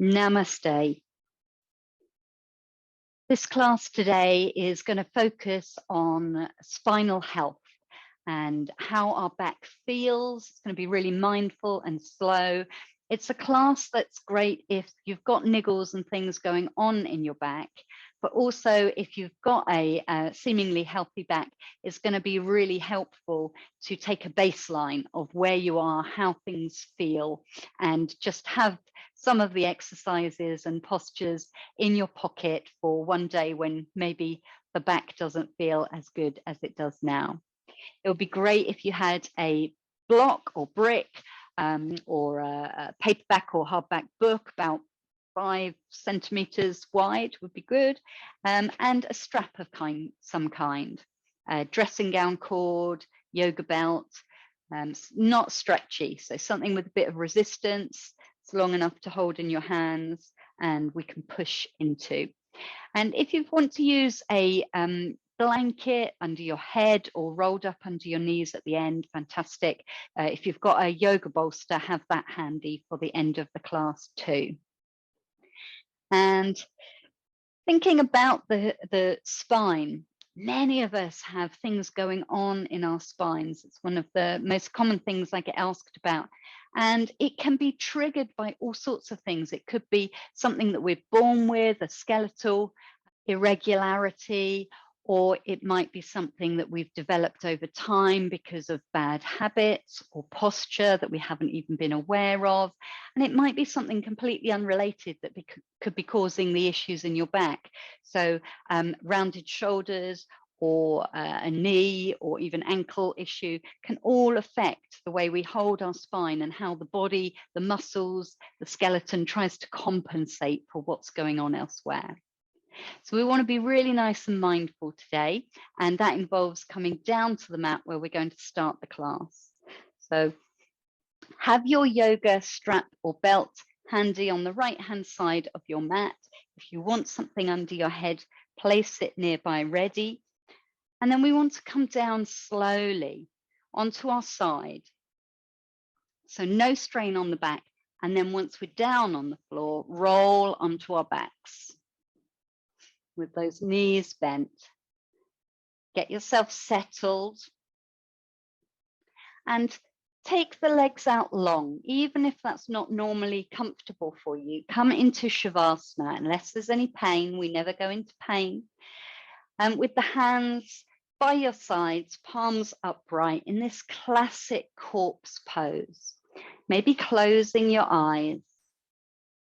Namaste. This class today is going to focus on spinal health and how our back feels. It's going to be really mindful and slow. It's a class that's great if you've got niggles and things going on in your back, but also if you've got a seemingly healthy back, it's going to be really helpful to take a baseline of where you are, how things feel, and just have some of the exercises and postures in your pocket for one day when maybe the back doesn't feel as good as it does now. It would be great if you had a block or brick or a paperback or hardback book about 5 centimeters wide would be good, and a strap of some kind, a dressing gown cord, yoga belt, not stretchy, so something with a bit of resistance. It's long enough to hold in your hands and we can push into. And if you want to use a blanket under your head or rolled up under your knees at the end, fantastic. If you've got a yoga bolster, have that handy for the end of the class too. And thinking about the spine, many of us have things going on in our spines. It's one of the most common things I get asked about. And it can be triggered by all sorts of things. It could be something that we're born with, a skeletal irregularity, or it might be something that we've developed over time because of bad habits or posture that we haven't even been aware of. And it might be something completely unrelated that could be causing the issues in your back. So rounded shoulders or a knee or even ankle issue can all affect the way we hold our spine and how the body, the muscles, the skeleton tries to compensate for what's going on elsewhere. So we want to be really nice and mindful today, and that involves coming down to the mat where we're going to start the class. So have your yoga strap or belt handy on the right hand side of your mat. If you want something under your head, place it nearby ready. And then we want to come down slowly onto our side. So no strain on the back. And then once we're down on the floor, roll onto our backs with those knees bent. Get yourself settled and take the legs out long, even if that's not normally comfortable for you. Come into Shavasana, unless there's any pain. We never go into pain. With the hands by your sides, palms upright in this classic corpse pose. Maybe closing your eyes,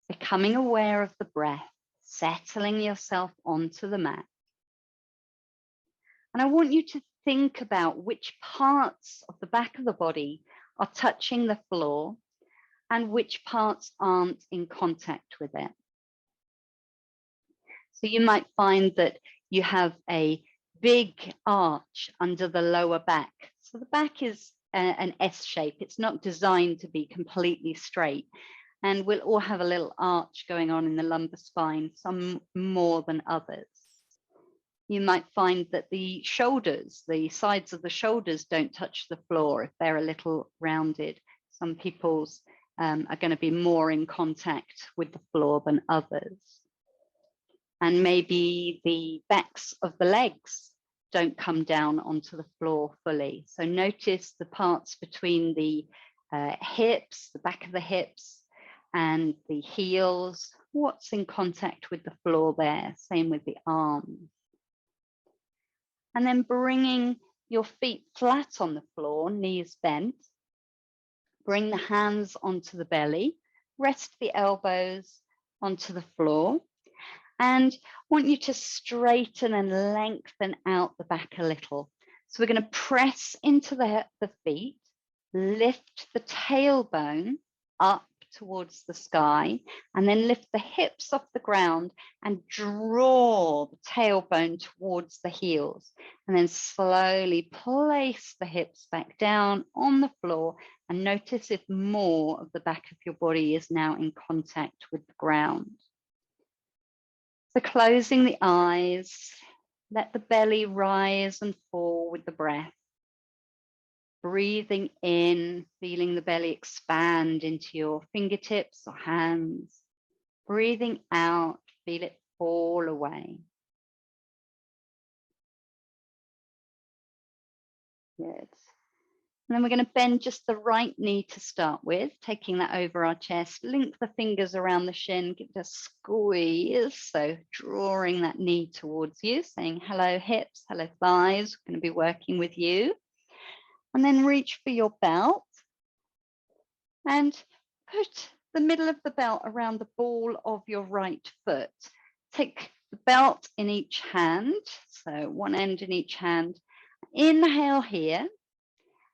becoming aware of the breath, settling yourself onto the mat. And I want you to think about which parts of the back of the body are touching the floor and which parts aren't in contact with it. So you might find that you have a big arch under the lower back. So the back is an S shape. It's not designed to be completely straight. And we'll all have a little arch going on in the lumbar spine, some more than others. You might find that the shoulders, the sides of the shoulders don't touch the floor if they're a little rounded. Some people's are going to be more in contact with the floor than others. And maybe the backs of the legs don't come down onto the floor fully. So notice the parts between the hips, the back of the hips, and the heels, what's in contact with the floor there, same with the arms. And then bringing your feet flat on the floor, knees bent, bring the hands onto the belly, rest the elbows onto the floor, and want you to straighten and lengthen out the back a little. So we're going to press into the feet, lift the tailbone up towards the sky, and then lift the hips off the ground and draw the tailbone towards the heels, and then slowly place the hips back down on the floor and notice if more of the back of your body is now in contact with the ground. So closing the eyes, let the belly rise and fall with the breath. Breathing in, feeling the belly expand into your fingertips or hands. Breathing out, feel it fall away. Good. And then we're going to bend just the right knee to start with, taking that over our chest. Link the fingers around the shin, give it a squeeze. So drawing that knee towards you, saying hello hips, hello thighs. We're going to be working with you. And then reach for your belt and put the middle of the belt around the ball of your right foot. Take the belt in each hand, so one end in each hand. Inhale here.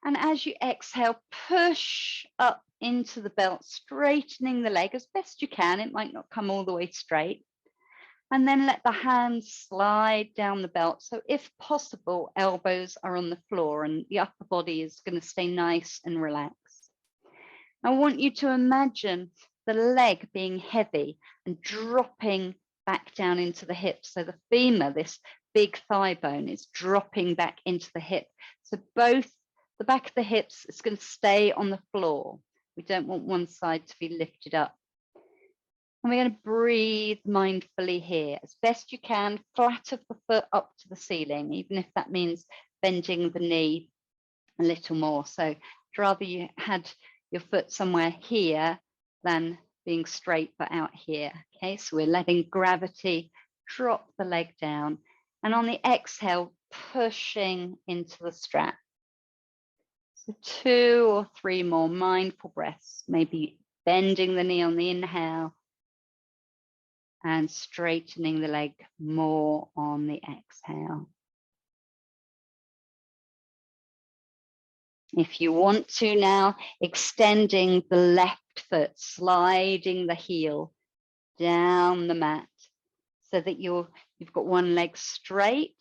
And as you exhale, push up into the belt, straightening the leg as best you can. It might not come all the way straight. And then let the hands slide down the belt. So if possible, elbows are on the floor and the upper body is going to stay nice and relaxed. I want you to imagine the leg being heavy and dropping back down into the hip. So the femur, this big thigh bone, is dropping back into the hip. So both the back of the hips is going to stay on the floor. We don't want one side to be lifted up. And we're going to breathe mindfully here. As best you can, flatten the foot up to the ceiling, even if that means bending the knee a little more. So I'd rather you had your foot somewhere here than being straight but out here. Okay, so we're letting gravity drop the leg down. And on the exhale, pushing into the strap. So 2 or 3 more mindful breaths, maybe bending the knee on the inhale and straightening the leg more on the exhale. If you want to now, extending the left foot, sliding the heel down the mat so that you've got one leg straight.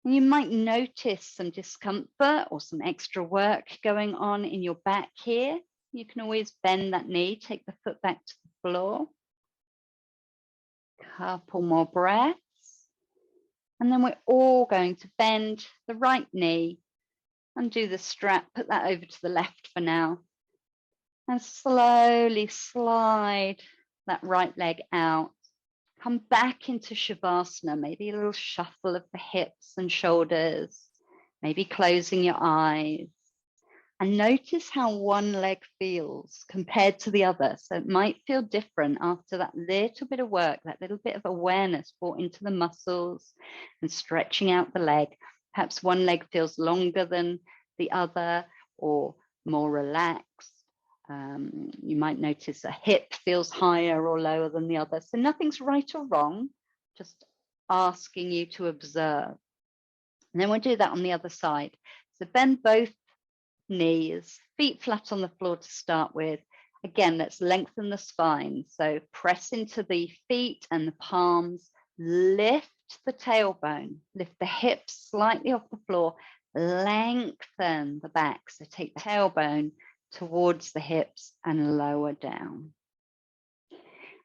And you might notice some discomfort or some extra work going on in your back here. You can always bend that knee, take the foot back to the floor. Couple more breaths. And then we're all going to bend the right knee, undo the strap, put that over to the left for now, and slowly slide that right leg out. Come back into Shavasana, maybe a little shuffle of the hips and shoulders, maybe closing your eyes. And notice how one leg feels compared to the other. So it might feel different after that little bit of work, that little bit of awareness brought into the muscles and stretching out the leg. Perhaps one leg feels longer than the other or more relaxed. You might notice a hip feels higher or lower than the other. So nothing's right or wrong, just asking you to observe. And then we'll do that on the other side. So bend both knees, feet flat on the floor to start with. Again, let's lengthen the spine. So press into the feet and the palms, lift the tailbone, lift the hips slightly off the floor, lengthen the back. So take the tailbone towards the hips and lower down.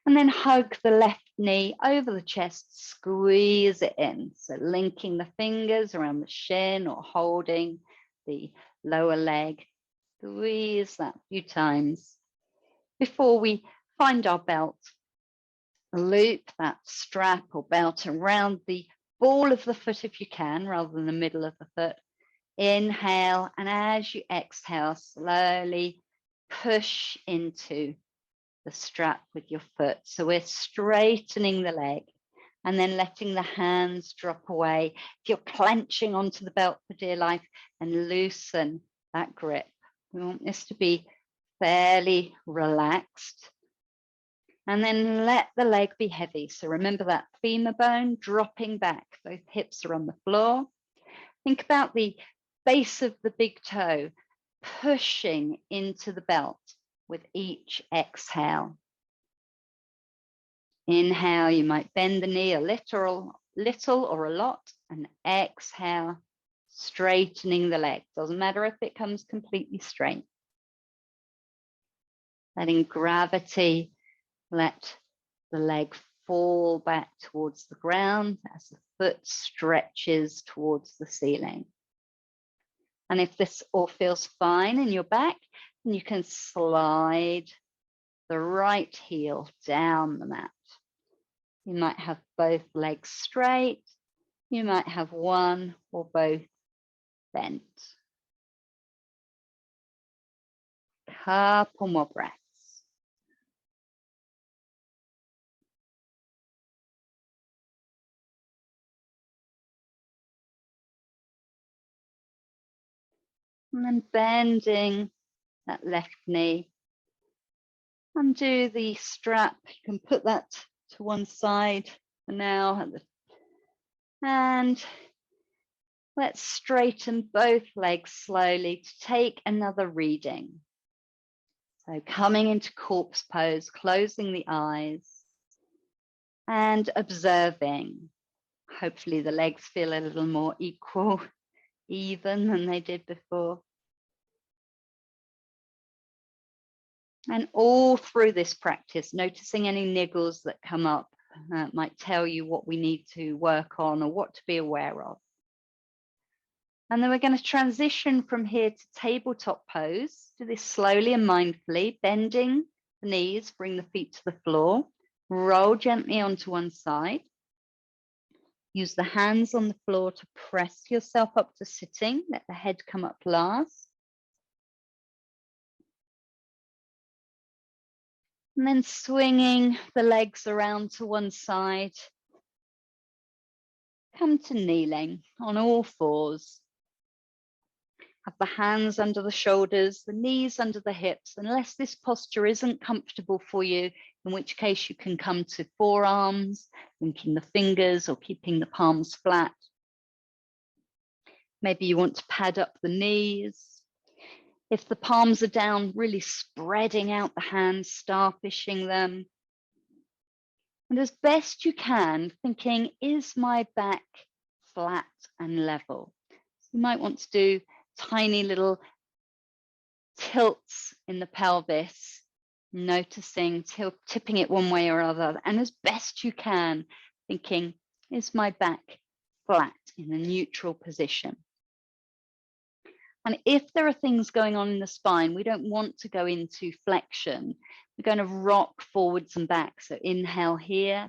And then hug the left knee over the chest, squeeze it in. So linking the fingers around the shin or holding the lower leg. Squeeze that a few times before we find our belt. Loop that strap or belt around the ball of the foot if you can, rather than the middle of the foot. Inhale, and as you exhale, slowly push into the strap with your foot. So we're straightening the leg and then letting the hands drop away. If you're clenching onto the belt for dear life, and loosen that grip. We want this to be fairly relaxed. And then let the leg be heavy. So remember that femur bone dropping back. Both hips are on the floor. Think about the base of the big toe pushing into the belt with each exhale. Inhale, you might bend the knee a little or a lot, and exhale, straightening the leg. Doesn't matter if it comes completely straight. Letting gravity let the leg fall back towards the ground as the foot stretches towards the ceiling. And if this all feels fine in your back, then you can slide the right heel down the mat. You might have both legs straight. You might have one or both bent. Couple more breaths. And then bending that left knee. Undo the strap. You can put that to one side for now. And let's straighten both legs slowly to take another reading. So coming into corpse pose, closing the eyes and observing. Hopefully the legs feel a little more equal, even than they did before. And all through this practice, noticing any niggles that come up might tell you what we need to work on or what to be aware of. And then we're going to transition from here to tabletop pose. Do this slowly and mindfully, bending the knees, bring the feet to the floor, roll gently onto one side. Use the hands on the floor to press yourself up to sitting. Let the head come up last. And then swinging the legs around to one side. Come to kneeling on all fours. Have the hands under the shoulders, the knees under the hips, unless this posture isn't comfortable for you, in which case you can come to forearms, linking the fingers or keeping the palms flat. Maybe you want to pad up the knees. If the palms are down, really spreading out the hands, starfishing them. And as best you can, thinking, is my back flat and level? So you might want to do tiny little tilts in the pelvis, noticing, tipping it one way or other, and as best you can, thinking, is my back flat in a neutral position? And if there are things going on in the spine, we don't want to go into flexion. We're going to rock forwards and back. So inhale here,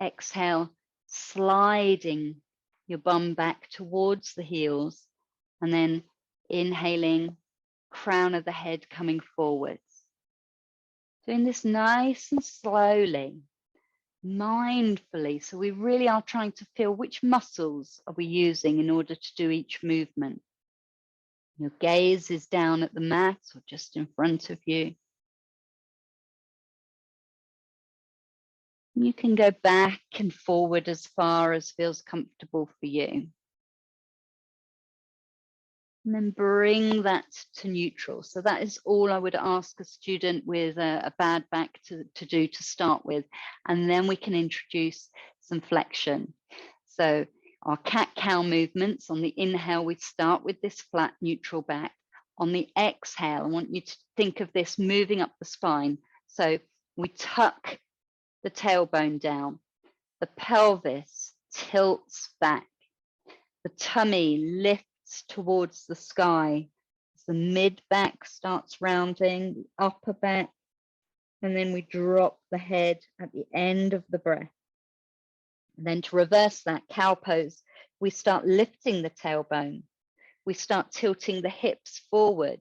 exhale, sliding your bum back towards the heels, and then inhaling, crown of the head coming forwards. Doing this nice and slowly, mindfully. So we really are trying to feel which muscles are we using in order to do each movement. Your gaze is down at the mat or just in front of you. You can go back and forward as far as feels comfortable for you. And then bring that to neutral. So that is all I would ask a student with a bad back to do to start with. And then we can introduce some flexion. So our cat-cow movements, on the inhale, we start with this flat neutral back. On the exhale, I want you to think of this moving up the spine. So we tuck the tailbone down. The pelvis tilts back. The tummy lifts towards the sky. The mid back starts rounding, the upper back, and then we drop the head at the end of the breath. And then to reverse that cow pose, we start lifting the tailbone. We start tilting the hips forward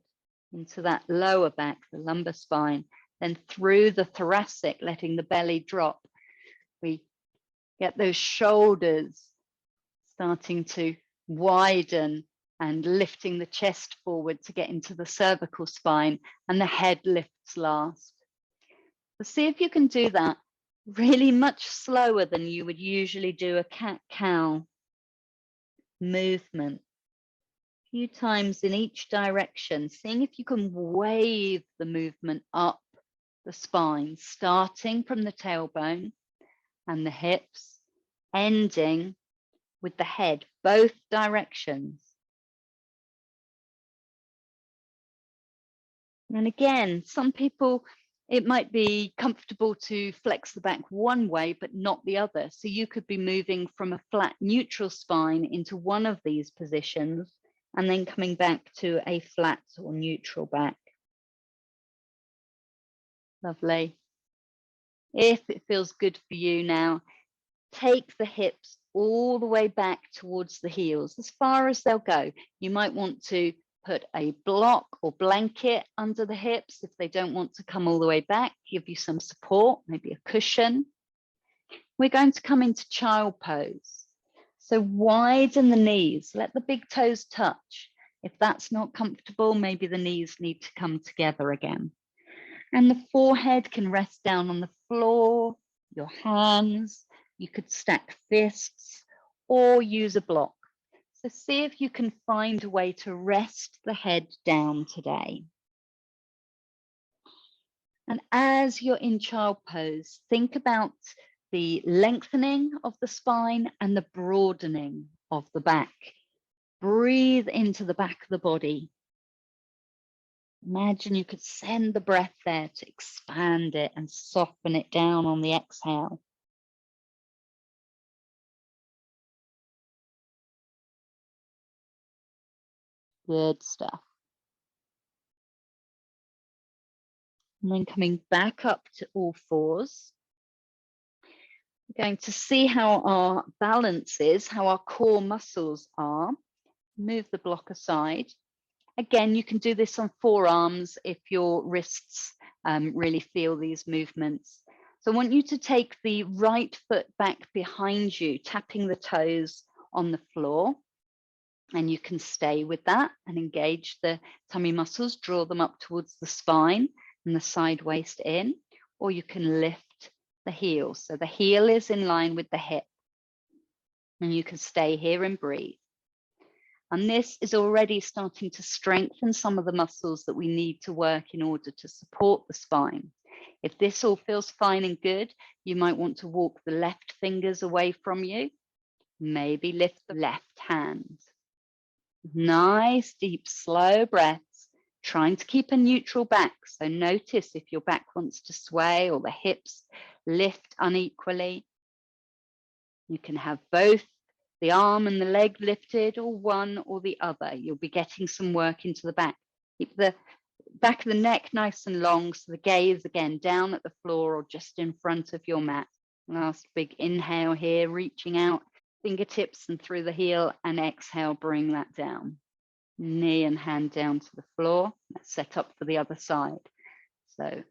into that lower back, the lumbar spine, then through the thoracic, letting the belly drop. We get those shoulders starting to widen and lifting the chest forward to get into the cervical spine, and the head lifts last. So see if you can do that really much slower than you would usually do a cat-cow movement. A few times in each direction, seeing if you can wave the movement up the spine, starting from the tailbone and the hips, ending with the head, both directions. And again, some people, it might be comfortable to flex the back one way, but not the other. So you could be moving from a flat neutral spine into one of these positions and then coming back to a flat or neutral back. Lovely. If it feels good for you now, take the hips all the way back towards the heels, as far as they'll go. You might want to put a block or blanket under the hips if they don't want to come all the way back, give you some support, maybe a cushion. We're going to come into child pose. So widen the knees, let the big toes touch. If that's not comfortable, maybe the knees need to come together again. And the forehead can rest down on the floor, your hands. You could stack fists or use a block. So see if you can find a way to rest the head down today. And as you're in child pose, think about the lengthening of the spine and the broadening of the back. Breathe into the back of the body. Imagine you could send the breath there to expand it and soften it down on the exhale. Good stuff. And then coming back up to all fours. We're going to see how our balance is, how our core muscles are. Move the block aside. Again, you can do this on forearms if your wrists really feel these movements. So I want you to take the right foot back behind you, tapping the toes on the floor. And you can stay with that and engage the tummy muscles, draw them up towards the spine and the side waist in, or you can lift the heel. So the heel is in line with the hip. And you can stay here and breathe. And this is already starting to strengthen some of the muscles that we need to work in order to support the spine. If this all feels fine and good, you might want to walk the left fingers away from you. Maybe lift the left hand. Nice, deep, slow breaths, trying to keep a neutral back. So notice if your back wants to sway or the hips lift unequally. You can have both the arm and the leg lifted, or one or the other. You'll be getting some work into the back. Keep the back of the neck nice and long, so the gaze again down at the floor or just in front of your mat. Last big inhale here, reaching out, fingertips and through the heel, and exhale, bring that down. Knee and hand down to the floor. Let's set up for the other side. So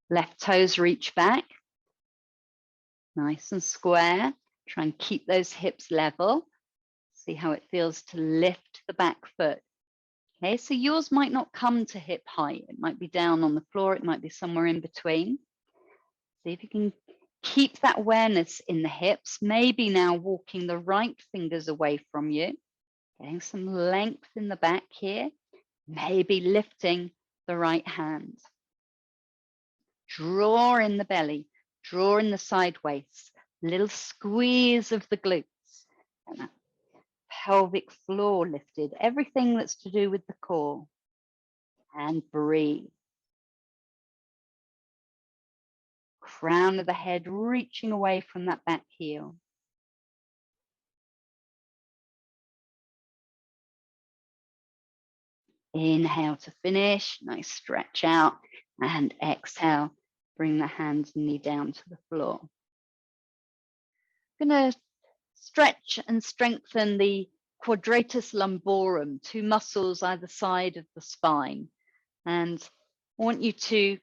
left toes reach back, nice and square. Try and keep those hips level. See how it feels to lift the back foot. Okay, so yours might not come to hip height. It might be down on the floor. It might be somewhere in between. See if you can keep that awareness in the hips. Maybe now walking the right fingers away from you. Getting some length in the back here. Maybe lifting the right hand. Draw in the belly. Draw in the side waist. Little squeeze of the glutes. And that pelvic floor lifted. Everything that's to do with the core. And breathe. Crown of the head reaching away from that back heel. Inhale to finish. Nice stretch out. And exhale. Bring the hands and knee down to the floor. I'm going to stretch and strengthen the quadratus lumborum, two muscles either side of the spine. And I want you to,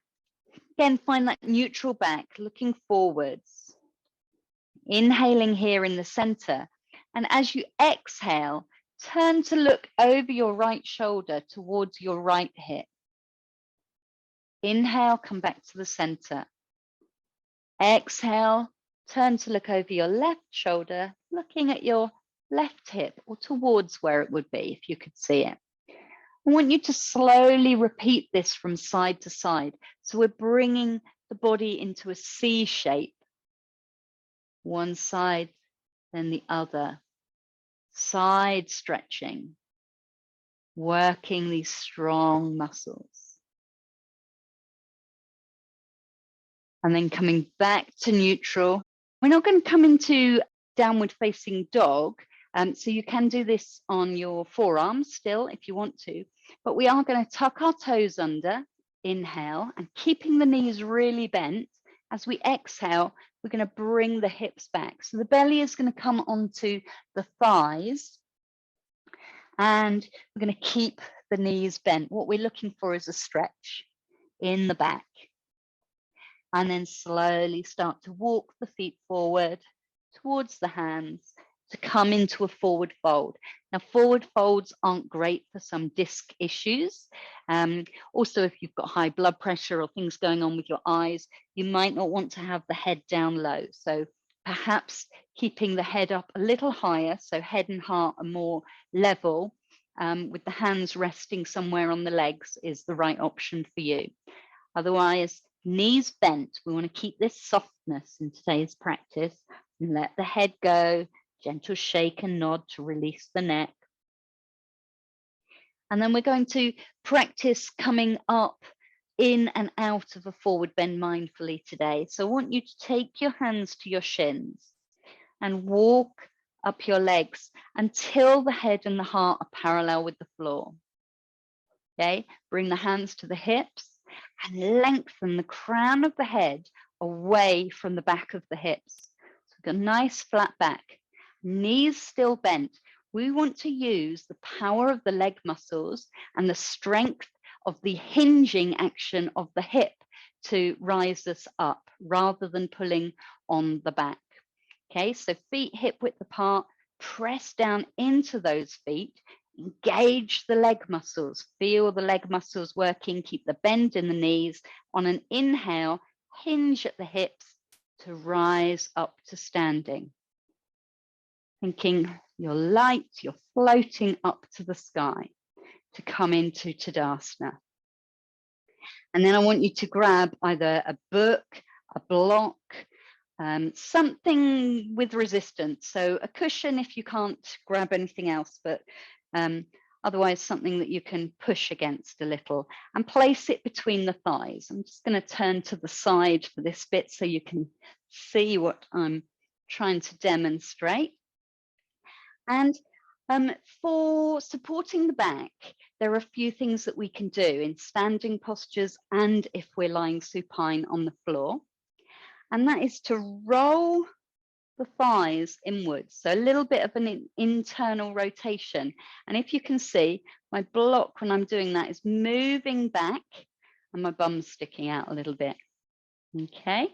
again, find that neutral back, looking forwards. Inhaling here in the center. And as you exhale, turn to look over your right shoulder towards your right hip. Inhale, come back to the center. Exhale, turn to look over your left shoulder, looking at your left hip or towards where it would be if you could see it. I want you to slowly repeat this from side to side. So we're bringing the body into a C shape. One side, then the other. Side stretching, working these strong muscles. And then coming back to neutral. We're not going to come into downward facing dog. So you can do this on your forearms still if you want to, but we are going to tuck our toes under, Inhale, and keeping the knees really bent. As we exhale, we're going to bring the hips back. So the belly is going to come onto the thighs, and we're going to keep the knees bent. What we're looking for is a stretch in the back. And then slowly start to walk the feet forward towards the hands to come into a forward fold. Now, forward folds aren't great for some disc issues. Also, if you've got high blood pressure or things going on with your eyes, you might not want to have the head down low. So perhaps keeping the head up a little higher, so head and heart are more level, with the hands resting somewhere on the legs is the right option for you. Otherwise, knees bent. We want to keep this softness in today's practice and let the head go, gentle shake and nod to release the neck. And then we're going to practice coming up in and out of a forward bend mindfully today. So I want you to take your hands to your shins and walk up your legs until the head and the heart are parallel with the floor. Okay, bring the hands to the hips and lengthen the crown of the head away from the back of the hips. So we've got a nice flat back, knees still bent. We want to use the power of the leg muscles and the strength of the hinging action of the hip to rise us up rather than pulling on the back. Okay, so feet hip width apart, press down into those feet. Engage the leg muscles, feel the leg muscles working, keep the bend in the knees. On an inhale, hinge at the hips to rise up to standing. Thinking you're light, you're floating up to the sky to come into Tadasana. And then I want you to grab either a book, a block, something with resistance. So a cushion if you can't grab anything else, but otherwise something that you can push against a little, and place it between the thighs. I'm just going to turn to the side for this bit so you can see what I'm trying to demonstrate. And for supporting the back, there are a few things that we can do in standing postures and if we're lying supine on the floor. And that is to roll the thighs inwards. So a little bit of an internal rotation. And if you can see, my block when I'm doing that is moving back and my bum's sticking out a little bit. Okay.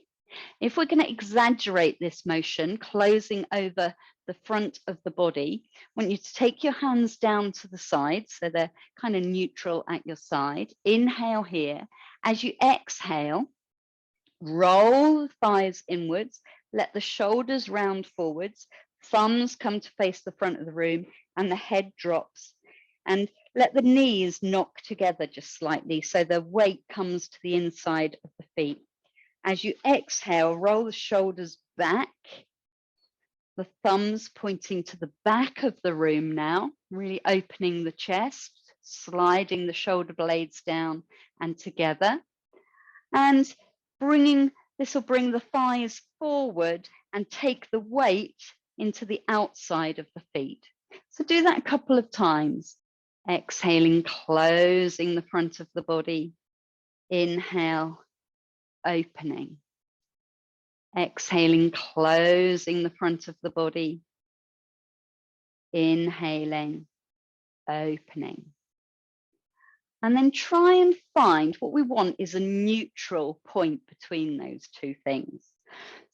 If we're going to exaggerate this motion, closing over the front of the body, I want you to take your hands down to the side so they're kind of neutral at your side. Inhale here. As you exhale, roll the thighs inwards, let the shoulders round forwards, thumbs come to face the front of the room, and the head drops. And let the knees knock together just slightly so the weight comes to the inside of the feet. As you exhale, roll the shoulders back, the thumbs pointing to the back of the room now, really opening the chest, sliding the shoulder blades down and together. And this will bring the thighs forward and take the weight into the outside of the feet. So do that a couple of times. Exhaling, closing the front of the body. Inhale, opening. Exhaling, closing the front of the body. Inhaling, opening. And then try and find what we want is a neutral point between those two things.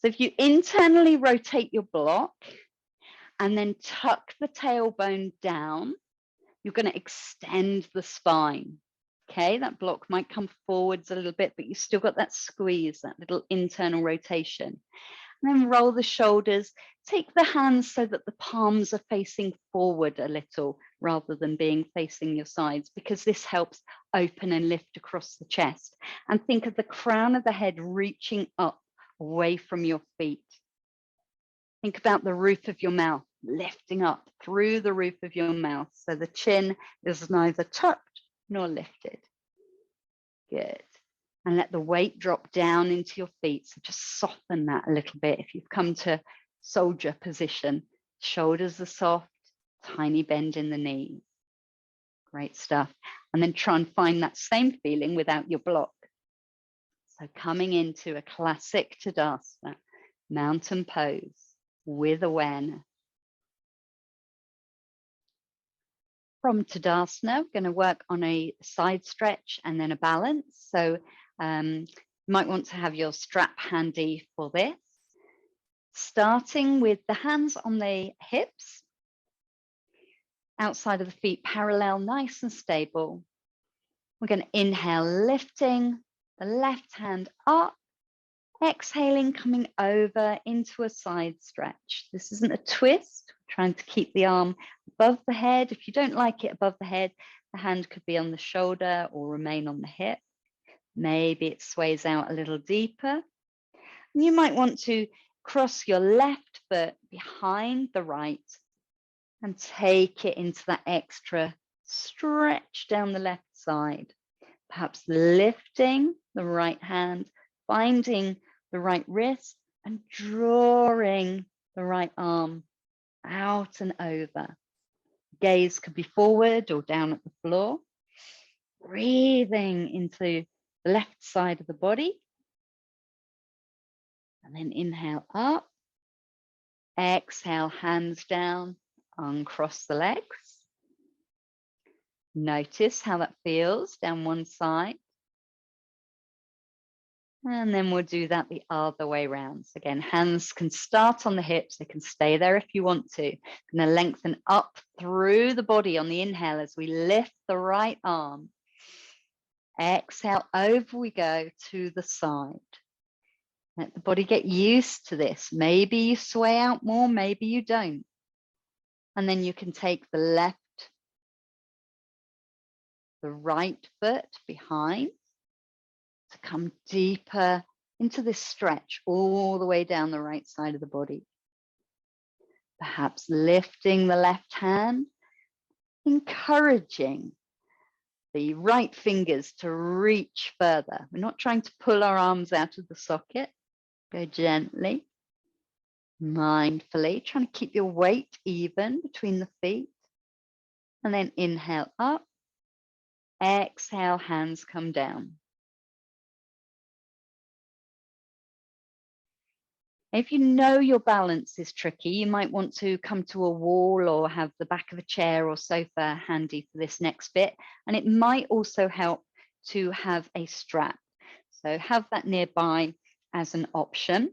So if you internally rotate your block and then tuck the tailbone down, you're going to extend the spine. Okay, that block might come forwards a little bit, but you've still got that squeeze, that little internal rotation. And then roll the shoulders, take the hands so that the palms are facing forward a little rather than being facing your sides, because this helps open and lift across the chest. And think of the crown of the head reaching up away from your feet. Think about the roof of your mouth lifting up through the roof of your mouth. So the chin is neither tucked nor lifted. Good. And let the weight drop down into your feet. So just soften that a little bit. If you've come to soldier position, shoulders are soft, tiny bend in the knees. Great stuff. And then try and find that same feeling without your block. So coming into a classic Tadasana, mountain pose with awareness. From Tadasana, we're going to work on a side stretch and then a balance. So you might want to have your strap handy for this. Starting with the hands on the hips, outside of the feet, parallel, nice and stable. We're going to inhale, lifting the left hand up, exhaling, coming over into a side stretch. This isn't a twist, we're trying to keep the arm above the head. If you don't like it above the head, the hand could be on the shoulder or remain on the hip. Maybe it sways out a little deeper. And you might want to cross your left foot behind the right and take it into that extra stretch down the left side. Perhaps lifting the right hand, finding the right wrist and drawing the right arm out and over. Gaze could be forward or down at the floor. Breathing into the left side of the body. And then inhale up. Exhale, hands down, uncross the legs. Notice how that feels down one side. And then we'll do that the other way around. So again, hands can start on the hips. They can stay there if you want to. Going to lengthen up through the body on the inhale as we lift the right arm. Exhale, over we go to the side. Let the body get used to this. Maybe you sway out more, maybe you don't. And then you can take the right foot behind to come deeper into this stretch all the way down the right side of the body. Perhaps lifting the left hand, encouraging the right fingers to reach further. We're not trying to pull our arms out of the socket. Go gently, mindfully, trying to keep your weight even between the feet. And then inhale up, exhale, hands come down. If you know your balance is tricky, you might want to come to a wall or have the back of a chair or sofa handy for this next bit. And it might also help to have a strap. So have that nearby as an option.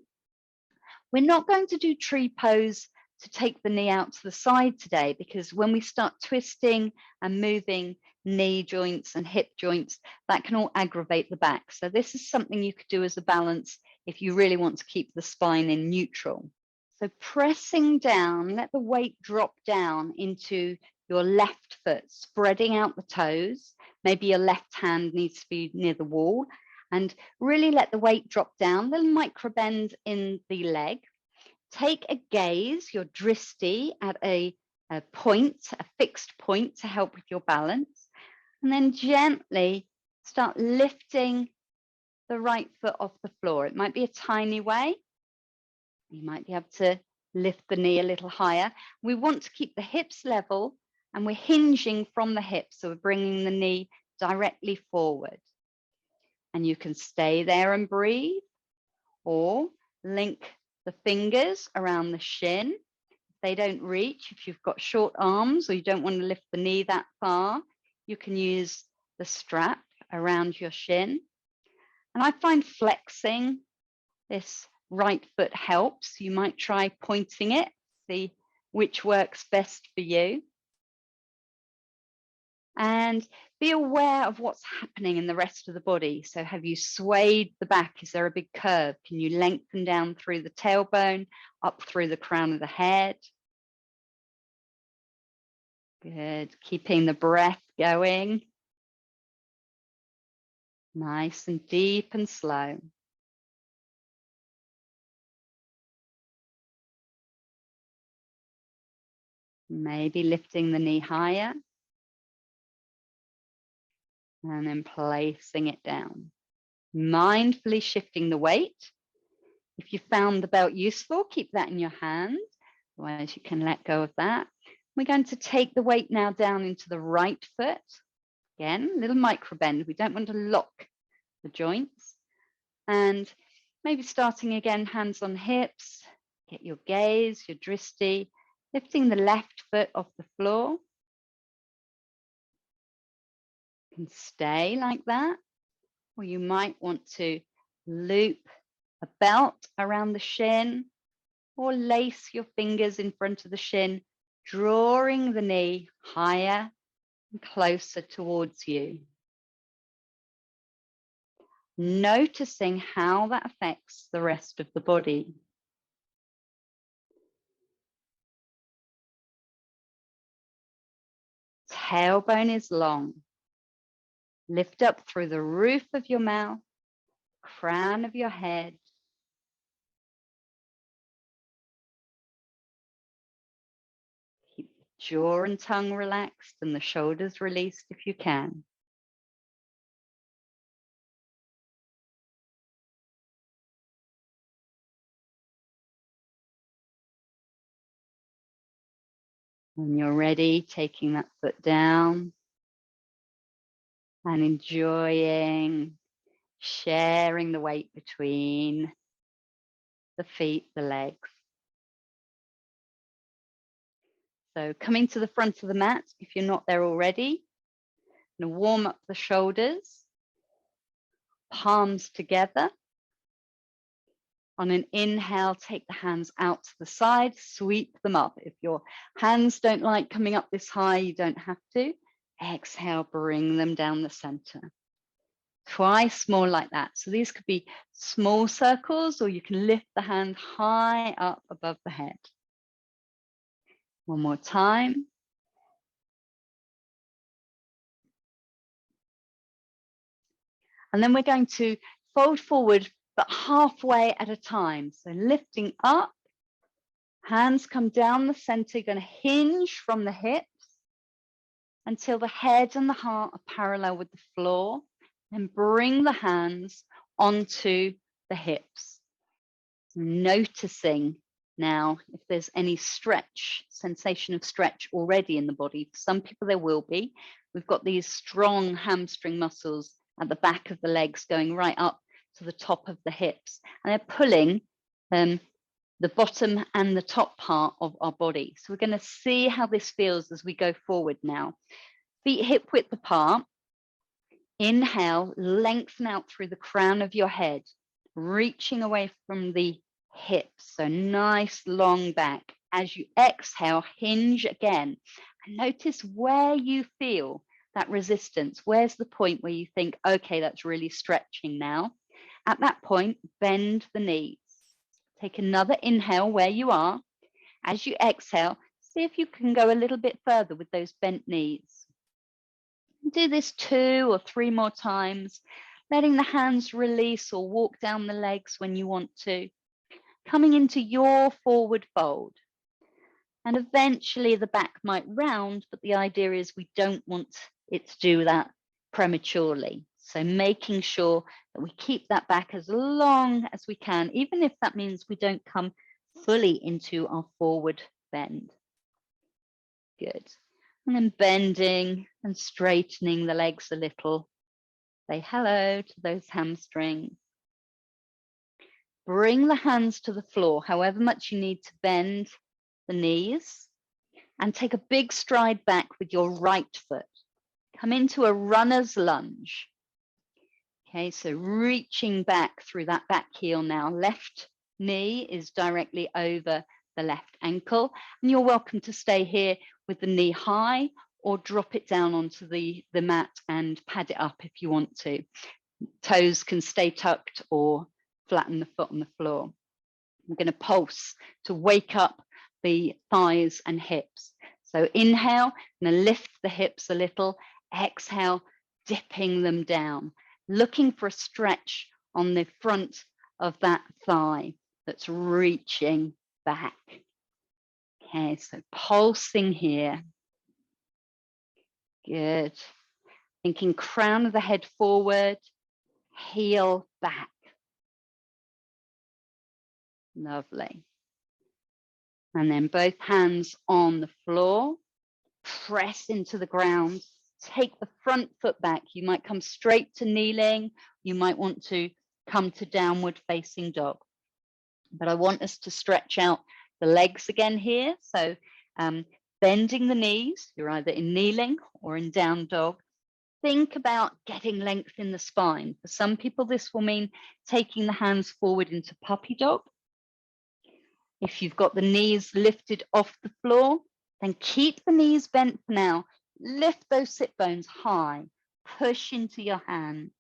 We're not going to do tree pose to take the knee out to the side today, because when we start twisting and moving knee joints and hip joints, that can all aggravate the back. So this is something you could do as a balance if you really want to keep the spine in neutral. So pressing down, let the weight drop down into your left foot, spreading out the toes. Maybe your left hand needs to be near the wall, and really let the weight drop down, the micro bend in the leg. Take a gaze, your dristi, at a point, a fixed point to help with your balance. And then gently start lifting the right foot off the floor. It might be a tiny way. You might be able to lift the knee a little higher. We want to keep the hips level, and we're hinging from the hips. So we're bringing the knee directly forward. And you can stay there and breathe, or link the fingers around the shin. If they don't reach, if you've got short arms or you don't want to lift the knee that far, you can use the strap around your shin. And I find flexing this right foot helps. You might try pointing it, see which works best for you. And be aware of what's happening in the rest of the body. So have you swayed the back? Is there a big curve? Can you lengthen down through the tailbone, up through the crown of the head? Good. Keeping the breath going. Nice and deep and slow. Maybe lifting the knee higher. And then placing it down. Mindfully shifting the weight. If you found the belt useful, keep that in your hand. Otherwise, you can let go of that. We're going to take the weight now down into the right foot. Again, a little micro bend. We don't want to lock the joints. And maybe starting again, hands on hips. Get your gaze, your drishti, lifting the left foot off the floor. You can stay like that. Or you might want to loop a belt around the shin or lace your fingers in front of the shin, drawing the knee higher and closer towards you. Noticing how that affects the rest of the body. Tailbone is long. Lift up through the roof of your mouth, crown of your head. Keep the jaw and tongue relaxed and the shoulders released if you can. When you're ready, taking that foot down and enjoying sharing the weight between the feet, the legs. So coming to the front of the mat, if you're not there already, going to warm up the shoulders, palms together. On an inhale, take the hands out to the side, sweep them up. If your hands don't like coming up this high, you don't have to. Exhale, bring them down the center. Twice more like that. So these could be small circles, or you can lift the hand high up above the head. One more time. And then we're going to fold forward, but halfway at a time. So lifting up, hands come down the center. You're going to hinge from the hips until the head and the heart are parallel with the floor. And bring the hands onto the hips. Noticing now if there's any stretch, sensation of stretch already in the body. For some people there will be. We've got these strong hamstring muscles at the back of the legs going right up to the top of the hips. And they're pulling the bottom and the top part of our body. So we're going to see how this feels as we go forward now. Feet hip width apart. Inhale, lengthen out through the crown of your head, reaching away from the hips. So nice long back. As you exhale, hinge again. And notice where you feel that resistance. Where's the point where you think, okay, that's really stretching now? At that point, bend the knees. Take another inhale where you are. As you exhale, see if you can go a little bit further with those bent knees. Do this 2 or 3 more times, letting the hands release or walk down the legs when you want to. Coming into your forward fold. And eventually the back might round, but the idea is we don't want it to do that prematurely. So making sure that we keep that back as long as we can, even if that means we don't come fully into our forward bend. Good. And then bending and straightening the legs a little. Say hello to those hamstrings. Bring the hands to the floor, however much you need to bend the knees. And take a big stride back with your right foot. Come into a runner's lunge. Okay, so reaching back through that back heel now. Left knee is directly over the left ankle. And you're welcome to stay here with the knee high or drop it down onto the mat and pad it up if you want to. Toes can stay tucked or flatten the foot on the floor. I'm going to pulse to wake up the thighs and hips. So inhale, I'm going to lift the hips a little. Exhale, dipping them down. Looking for a stretch on the front of that thigh that's reaching back. Okay, so pulsing here. Good. Thinking crown of the head forward, heel back. Lovely. And then both hands on the floor. press into the ground. Take the front foot back. You might come straight to kneeling. You might want to come to downward facing dog. But I want us to stretch out the legs again here. So bending the knees, you're either in kneeling or in down dog. Think about getting length in the spine. For some people, this will mean taking the hands forward into puppy dog. If you've got the knees lifted off the floor, then keep the knees bent for now. Lift those sit bones high, push into your hands.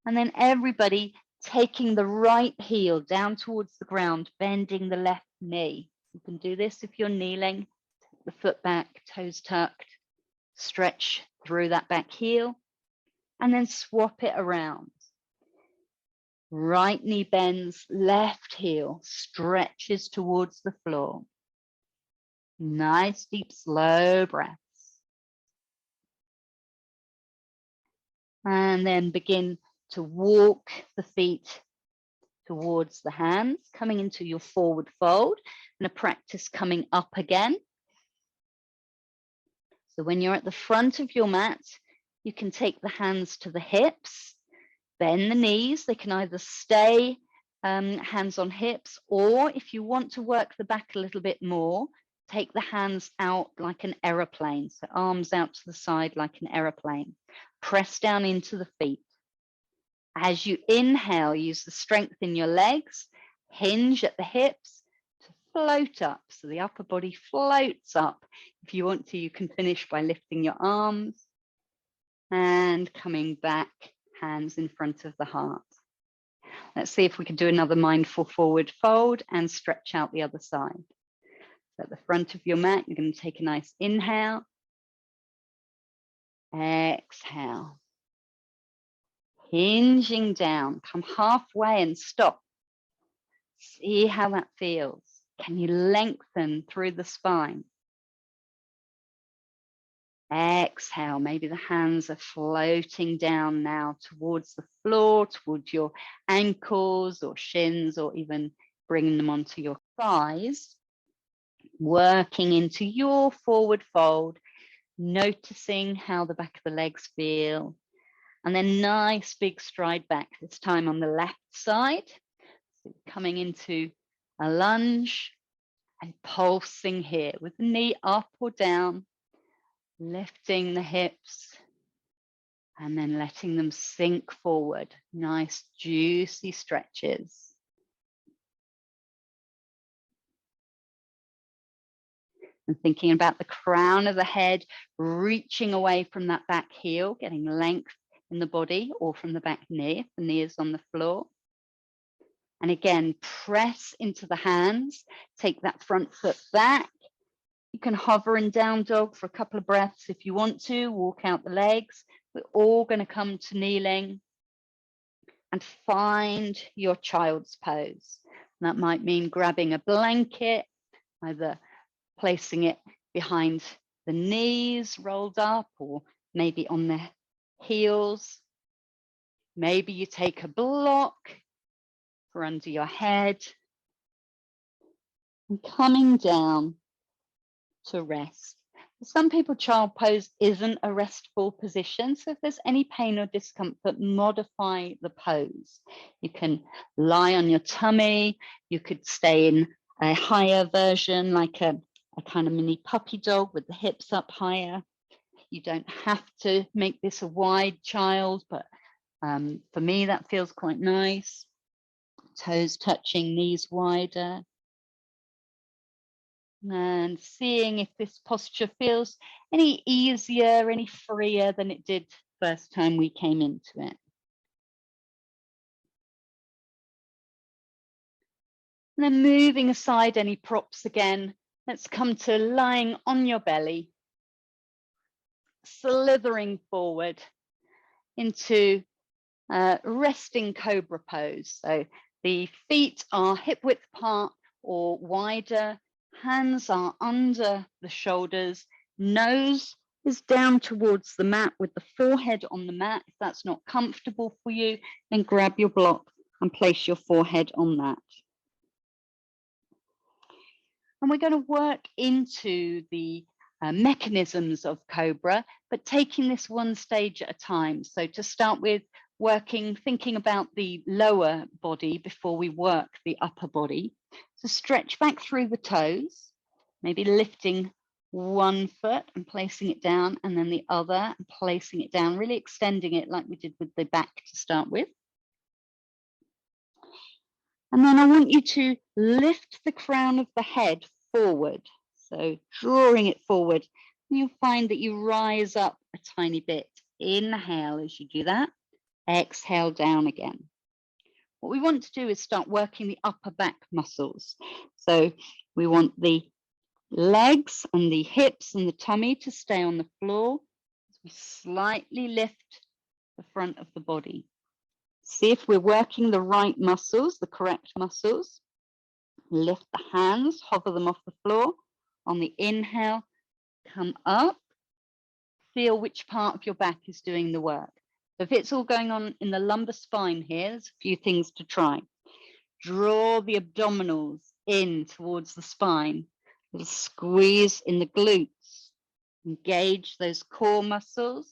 And then everybody taking the right heel down towards the ground, bending the left knee. You can do this if you're kneeling, the foot back, toes tucked, stretch through that back heel, and then swap it around. Right knee bends, left heel stretches towards the floor. Nice, deep, slow breaths. And then begin to walk the feet towards the hands, coming into your forward fold, and a practice coming up again. So when you're at the front of your mat, you can take the hands to the hips, bend the knees. They can either stay hands on hips, or if you want to work the back a little bit more, take the hands out like an aeroplane. So arms out to the side like an aeroplane. Press down into the feet. As you inhale, use the strength in your legs, hinge at the hips to float up. So the upper body floats up. If you want to, you can finish by lifting your arms and coming back, hands in front of the heart. Let's see if we can do another mindful forward fold and stretch out the other side. So at the front of your mat, you're going to take a nice inhale, exhale. Hinging down, come halfway and stop. See how that feels. Can you lengthen through the spine? Exhale, maybe the hands are floating down now towards the floor, towards your ankles or shins, or even bringing them onto your thighs. Working into your forward fold, noticing how the back of the legs feel. And then nice big stride back, this time on the left side. So coming into a lunge and pulsing here with the knee up or down, lifting the hips and then letting them sink forward. Nice juicy stretches. And thinking about the crown of the head, reaching away from that back heel, getting length in the body, or from the back knee if the knee is on the floor. And again, press into the hands, take that front foot back. You can hover in down dog for a couple of breaths if you want to, walk out the legs. We're all going to come to kneeling and find your child's pose. And that might mean grabbing a blanket, either placing it behind the knees rolled up, or maybe on the heels. Maybe you take a block for under your head and coming down to rest. For some people, child pose isn't a restful position. So if there's any pain or discomfort, modify the pose. You can lie on your tummy. You could stay in a higher version, like a kind of mini puppy dog with the hips up higher. You don't have to make this a wide child, but for me, that feels quite nice. Toes touching, knees wider. And seeing if this posture feels any easier, any freer than it did first time we came into it. And then moving aside any props again, let's come to lying on your belly, slithering forward into resting cobra pose. So the feet are hip width apart or wider, hands are under the shoulders, nose is down towards the mat with the forehead on the mat. If that's not comfortable for you, then grab your block and place your forehead on that. And we're going to work into the mechanisms of Cobra, but taking this one stage at a time. So to start with, thinking about the lower body before we work the upper body. So stretch back through the toes, maybe lifting one foot and placing it down, and then the other and placing it down, really extending it like we did with the back to start with. And then I want you to lift the crown of the head forward. So drawing it forward, you'll find that you rise up a tiny bit. Inhale as you do that. Exhale down again. What we want to do is start working the upper back muscles. So we want the legs and the hips and the tummy to stay on the floor. We slightly lift the front of the body. See if we're working the right muscles, the correct muscles. Lift the hands, hover them off the floor. On the inhale, come up. Feel which part of your back is doing the work. So if it's all going on in the lumbar spine here, there's a few things to try. Draw the abdominals in towards the spine. A little squeeze in the glutes. Engage those core muscles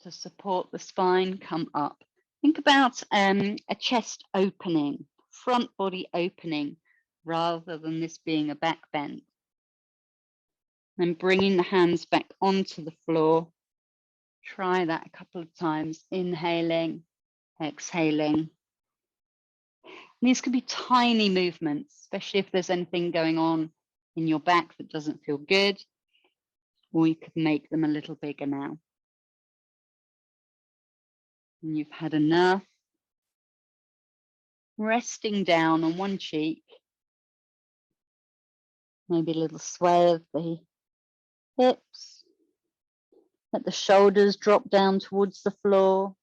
to support the spine, come up. Think about a chest opening, front body opening, rather than this being a back bend. Then bringing the hands back onto the floor. Try that a couple of times, inhaling, exhaling. And these could be tiny movements, especially if there's anything going on in your back that doesn't feel good, or you could make them a little bigger now. And you've had enough. Resting down on one cheek. Maybe a little sway of the hips. Let the shoulders drop down towards the floor,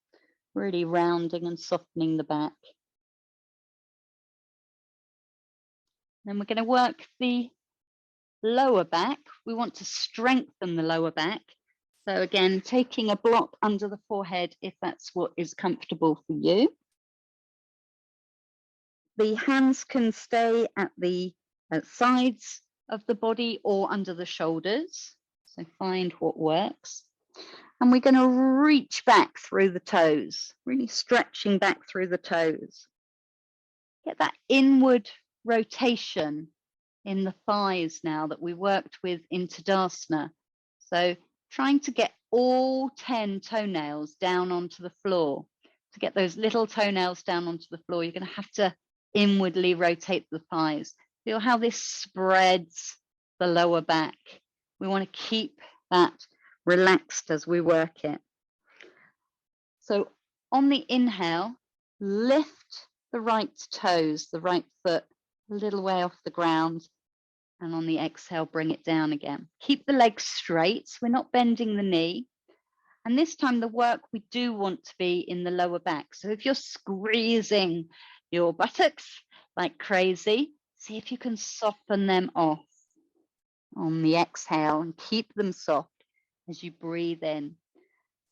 really rounding and softening the back. Then we're going to work the lower back. We want to strengthen the lower back. So again, taking a block under the forehead if that's what is comfortable for you. The hands can stay at the sides of the body or under the shoulders. So find what works. And we're going to reach back through the toes, really stretching back through the toes. Get that inward rotation in the thighs now that we worked with in Tadasana. So trying to get all 10 toenails down onto the floor. To get those little toenails down onto the floor, you're going to have to inwardly rotate the thighs. Feel how this spreads the lower back. We want to keep that relaxed as we work it. So on the inhale, lift the right toes, the right foot, a little way off the ground. And on the exhale, bring it down again. Keep the legs straight. So we're not bending the knee. And this time the work we do want to be in the lower back. So if you're squeezing your buttocks like crazy, see if you can soften them off on the exhale and keep them soft as you breathe in.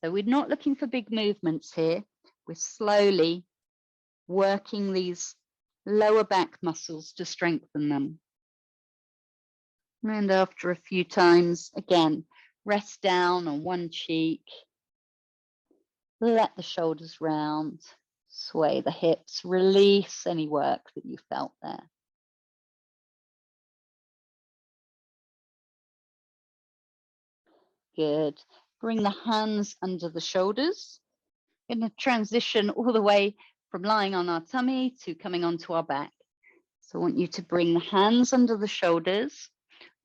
So we're not looking for big movements here. We're slowly working these lower back muscles to strengthen them. And after a few times, again, rest down on one cheek. Let the shoulders round, sway the hips, release any work that you felt there. Good. Bring the hands under the shoulders. We're going to transition all the way from lying on our tummy to coming onto our back. So I want you to bring the hands under the shoulders.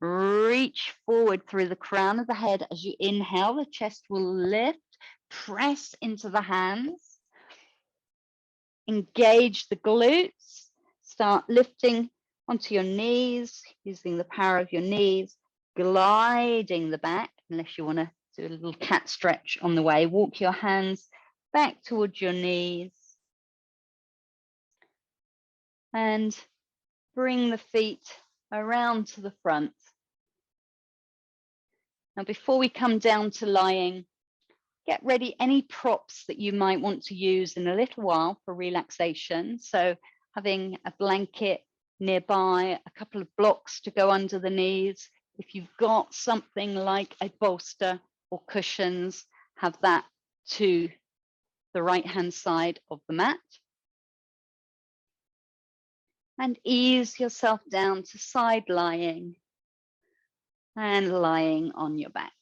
Reach forward through the crown of the head as you inhale. The chest will lift. Press into the hands. Engage the glutes. Start lifting onto your knees, using the power of your knees, gliding the back, unless you want to do a little cat stretch on the way. Walk your hands back towards your knees. And bring the feet around to the front. Now, before we come down to lying, get ready any props that you might want to use in a little while for relaxation. So having a blanket nearby, a couple of blocks to go under the knees. If you've got something like a bolster or cushions, have that to the right-hand side of the mat. And ease yourself down to side lying and lying on your back.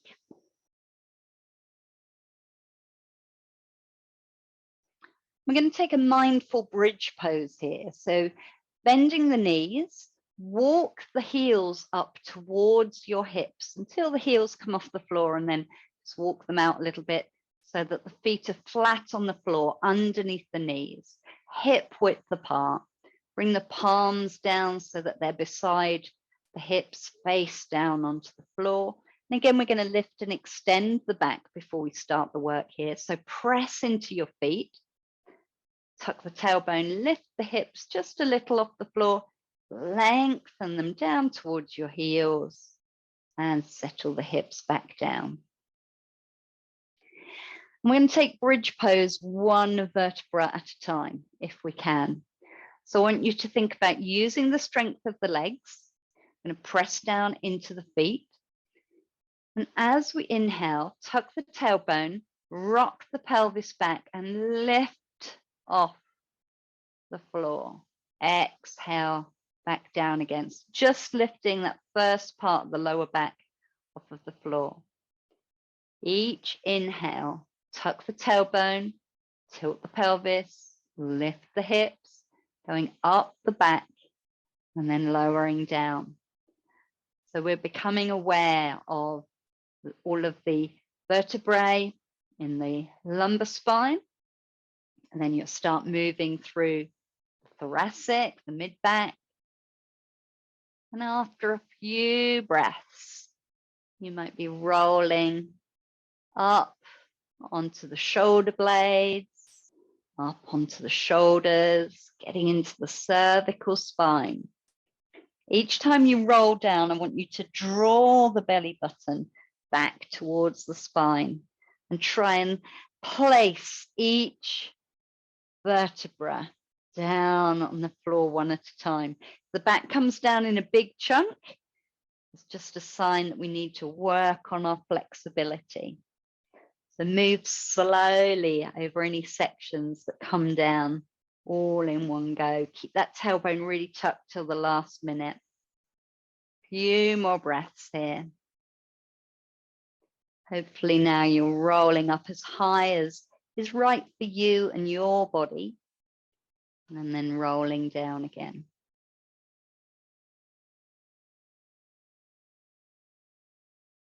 We're going to take a mindful bridge pose here. So bending the knees, walk the heels up towards your hips until the heels come off the floor, and then just walk them out a little bit so that the feet are flat on the floor underneath the knees, hip width apart. Bring the palms down so that they're beside the hips, face down onto the floor. And again, we're going to lift and extend the back before we start the work here. So press into your feet. Tuck the tailbone, lift the hips just a little off the floor, lengthen them down towards your heels, and settle the hips back down. I'm going to take bridge pose one vertebra at a time, if we can. So I want you to think about using the strength of the legs. I'm going to press down into the feet. And as we inhale, tuck the tailbone, rock the pelvis back, and lift off the floor. Exhale, back down again. Just lifting that first part of the lower back off of the floor. Each inhale, tuck the tailbone, tilt the pelvis, lift the hips, going up the back and then lowering down. So we're becoming aware of all of the vertebrae in the lumbar spine. And then you'll start moving through thoracic, the mid-back. And after a few breaths, you might be rolling up onto the shoulder blades, up onto the shoulders, getting into the cervical spine. Each time you roll down, I want you to draw the belly button back towards the spine and try and place each vertebra down on the floor one at a time. The back comes down in a big chunk. It's just a sign that we need to work on our flexibility. So move slowly over any sections that come down all in one go. Keep that tailbone really tucked till the last minute. Few more breaths here. Hopefully now you're rolling up as high as is right for you and your body. And then rolling down again.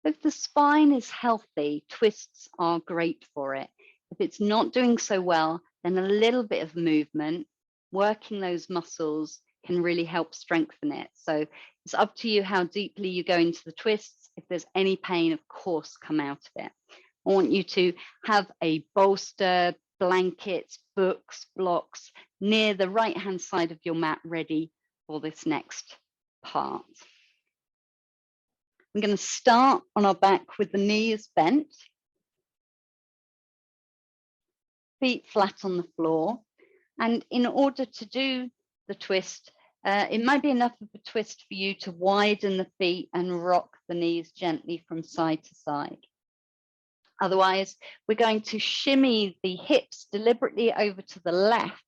If the spine is healthy, twists are great for it. If it's not doing so well, then a little bit of movement, working those muscles can really help strengthen it. So it's up to you how deeply you go into the twists. If there's any pain, of course, come out of it. I want you to have a bolster, blankets, books, blocks near the right-hand side of your mat ready for this next part. I'm going to start on our back with the knees bent, feet flat on the floor. And in order to do the twist, it might be enough of a twist for you to widen the feet and rock the knees gently from side to side. Otherwise, we're going to shimmy the hips deliberately over to the left.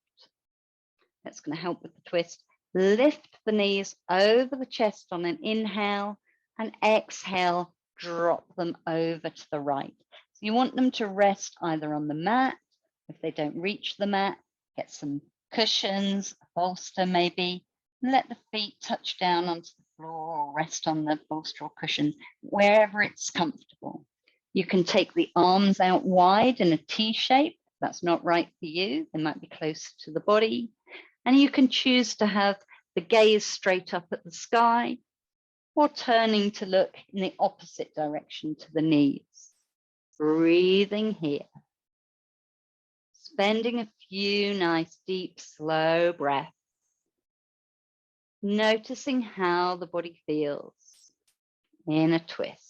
That's going to help with the twist. Lift the knees over the chest on an inhale, and exhale, drop them over to the right. So you want them to rest either on the mat. If they don't reach the mat, get some cushions, a bolster maybe, and let the feet touch down onto the floor or rest on the bolster or cushion, wherever it's comfortable. You can take the arms out wide in a T shape. If that's not right for you, they might be close to the body. And you can choose to have the gaze straight up at the sky or turning to look in the opposite direction to the knees. Breathing here. Spending a few nice, deep, slow breaths. Noticing how the body feels in a twist.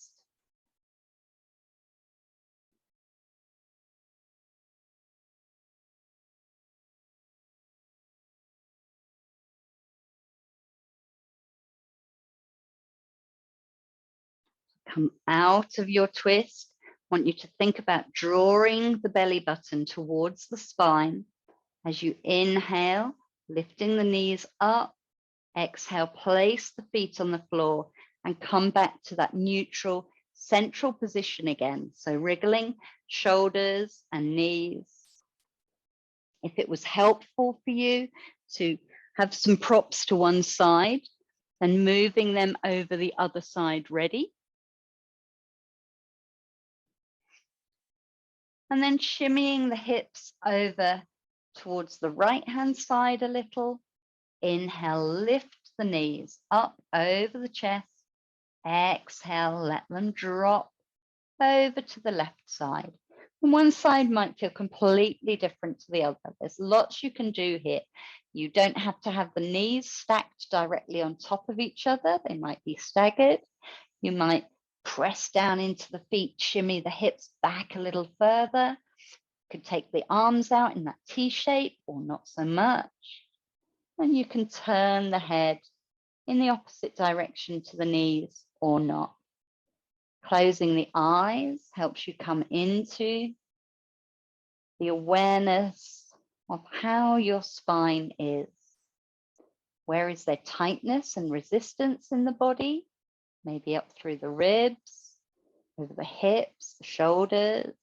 Come out of your twist. I want you to think about drawing the belly button towards the spine. As you inhale, lifting the knees up. Exhale, place the feet on the floor and come back to that neutral central position again. So wriggling shoulders and knees. If it was helpful for you to have some props to one side, then moving them over the other side, ready. And then shimmying the hips over towards the right-hand side a little. Inhale, lift the knees up over the chest. Exhale, let them drop over to the left side. And one side might feel completely different to the other. There's lots you can do here. You don't have to have the knees stacked directly on top of each other. They might be staggered. You might press down into the feet, shimmy the hips back a little further. You could take the arms out in that T shape or not so much. And you can turn the head in the opposite direction to the knees or not. Closing the eyes helps you come into the awareness of how your spine is. Where is there tightness and resistance in the body? Maybe up through the ribs, over the hips, the shoulders.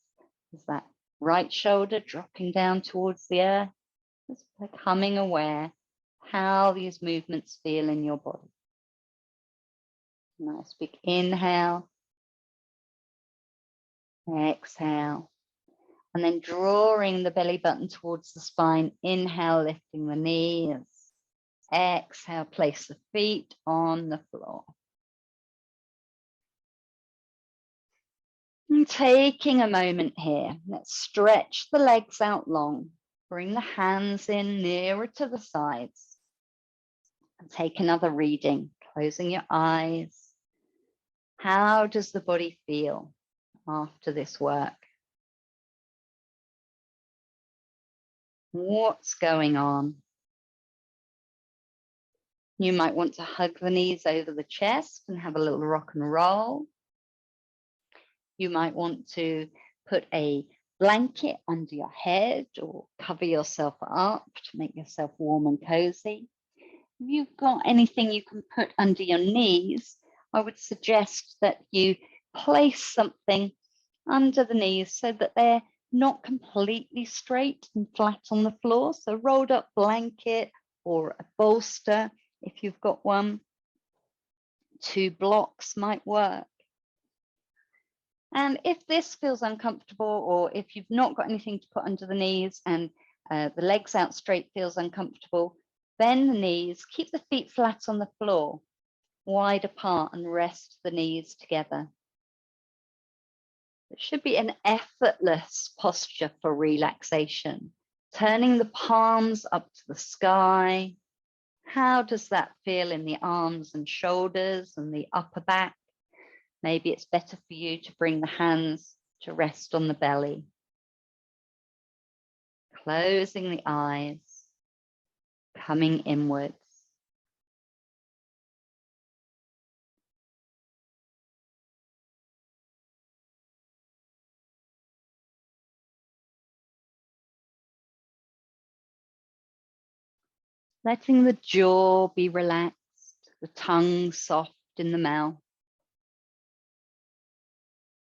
Is that right shoulder dropping down towards the earth? Just becoming aware how these movements feel in your body. Nice big inhale. Exhale. And then drawing the belly button towards the spine. Inhale, lifting the knees. Exhale, place the feet on the floor. And taking a moment here, let's stretch the legs out long. Bring the hands in nearer to the sides. And take another reading, closing your eyes. How does the body feel after this work? What's going on? You might want to hug the knees over the chest and have a little rock and roll. You might want to put a blanket under your head or cover yourself up to make yourself warm and cozy. If you've got anything you can put under your knees, I would suggest that you place something under the knees so that they're not completely straight and flat on the floor. So rolled up blanket or a bolster, if you've got one. 2 blocks might work. And if this feels uncomfortable, or if you've not got anything to put under the knees and the legs out straight feels uncomfortable, bend the knees, keep the feet flat on the floor, wide apart, and rest the knees together. It should be an effortless posture for relaxation. Turning the palms up to the sky. How does that feel in the arms and shoulders and the upper back? Maybe it's better for you to bring the hands to rest on the belly. Closing the eyes, coming inwards. Letting the jaw be relaxed, the tongue soft in the mouth.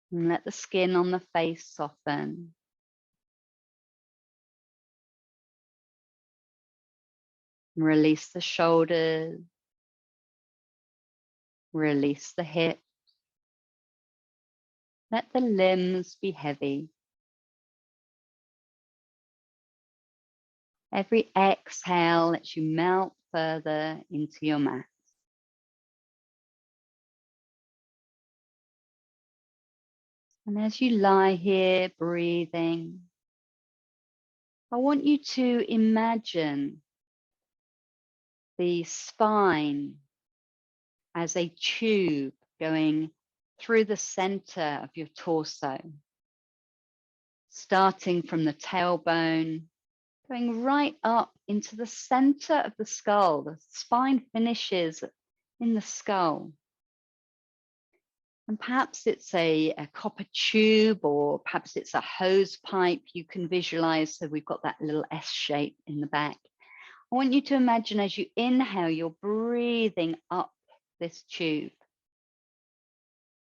And let the skin on the face soften. Release the shoulders. Release the hips. Let the limbs be heavy. Every exhale lets you melt further into your mat. And as you lie here breathing, I want you to imagine the spine as a tube going through the center of your torso, starting from the tailbone, going right up into the center of the skull. The spine finishes in the skull. And perhaps it's a copper tube, or perhaps it's a hose pipe you can visualize. So we've got that little S shape in the back. I want you to imagine as you inhale, you're breathing up this tube,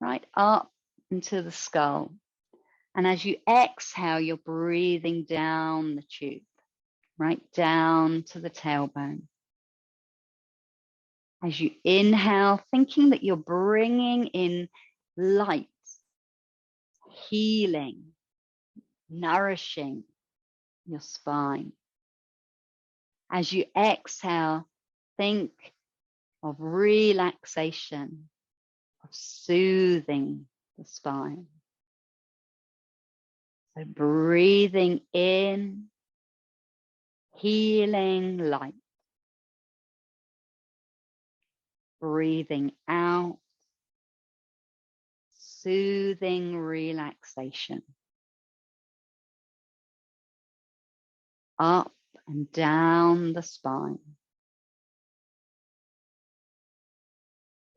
right up into the skull. And as you exhale, you're breathing down the tube, right down to the tailbone. As you inhale, thinking that you're bringing in light, healing, nourishing your spine. As you exhale, think of relaxation, of soothing the spine. So breathing in, healing light. Breathing out, soothing relaxation. Up and down the spine.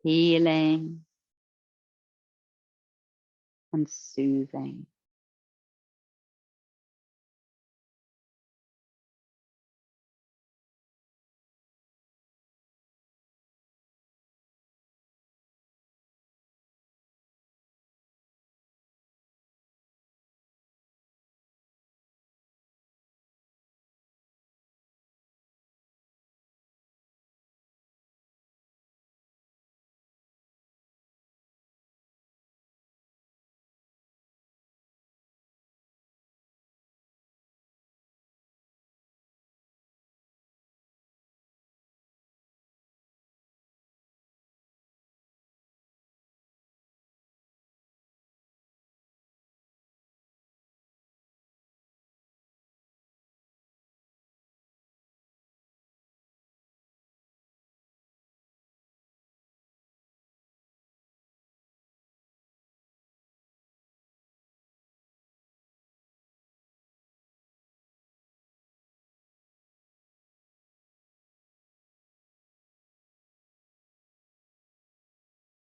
Healing and soothing.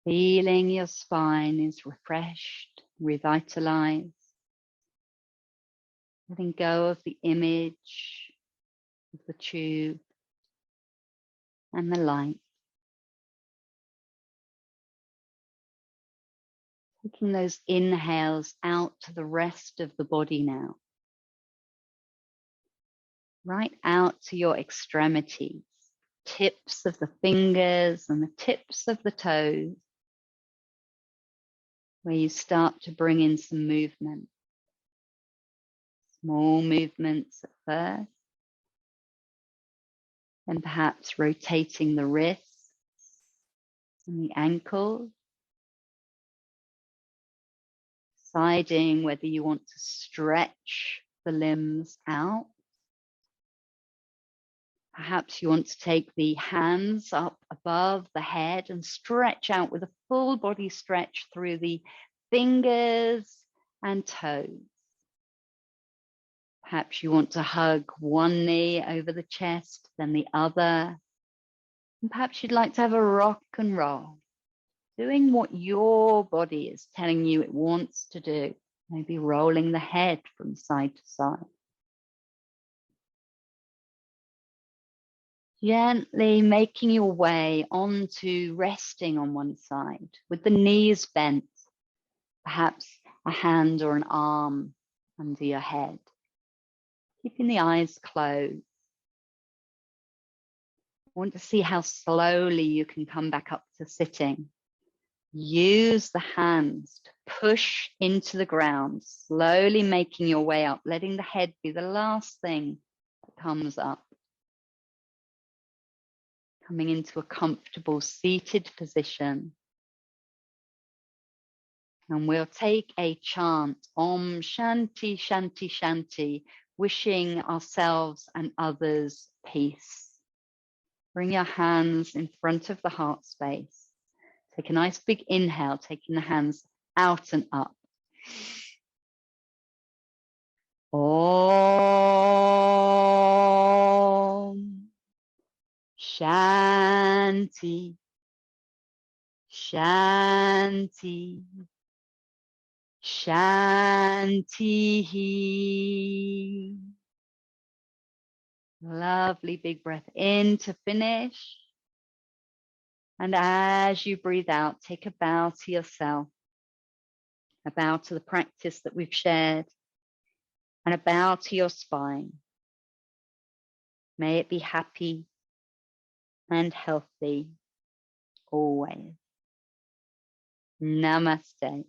Feeling your spine is refreshed, revitalized. Letting go of the image of the tube and the light. Taking those inhales out to the rest of the body now. Right out to your extremities, tips of the fingers and the tips of the toes, where you start to bring in some movement. Small movements at first, then perhaps rotating the wrists and the ankles, deciding whether you want to stretch the limbs out. Perhaps you want to take the hands up above the head and stretch out with a full body stretch through the fingers and toes. Perhaps you want to hug one knee over the chest, then the other. And perhaps you'd like to have a rock and roll, doing what your body is telling you it wants to do. Maybe rolling the head from side to side. Gently making your way onto resting on one side with the knees bent, perhaps a hand or an arm under your head. Keeping the eyes closed. I want to see how slowly you can come back up to sitting. Use the hands to push into the ground, slowly making your way up, letting the head be the last thing that comes up. Coming into a comfortable seated position. And we'll take a chant, Om Shanti Shanti Shanti, wishing ourselves and others peace. Bring your hands in front of the heart space. Take a nice big inhale, taking the hands out and up. Om Shanti Shanti. Shanti. Lovely big breath in to finish. And as you breathe out, take a bow to yourself, a bow to the practice that we've shared, and a bow to your spine. May it be happy and healthy always. Namaste.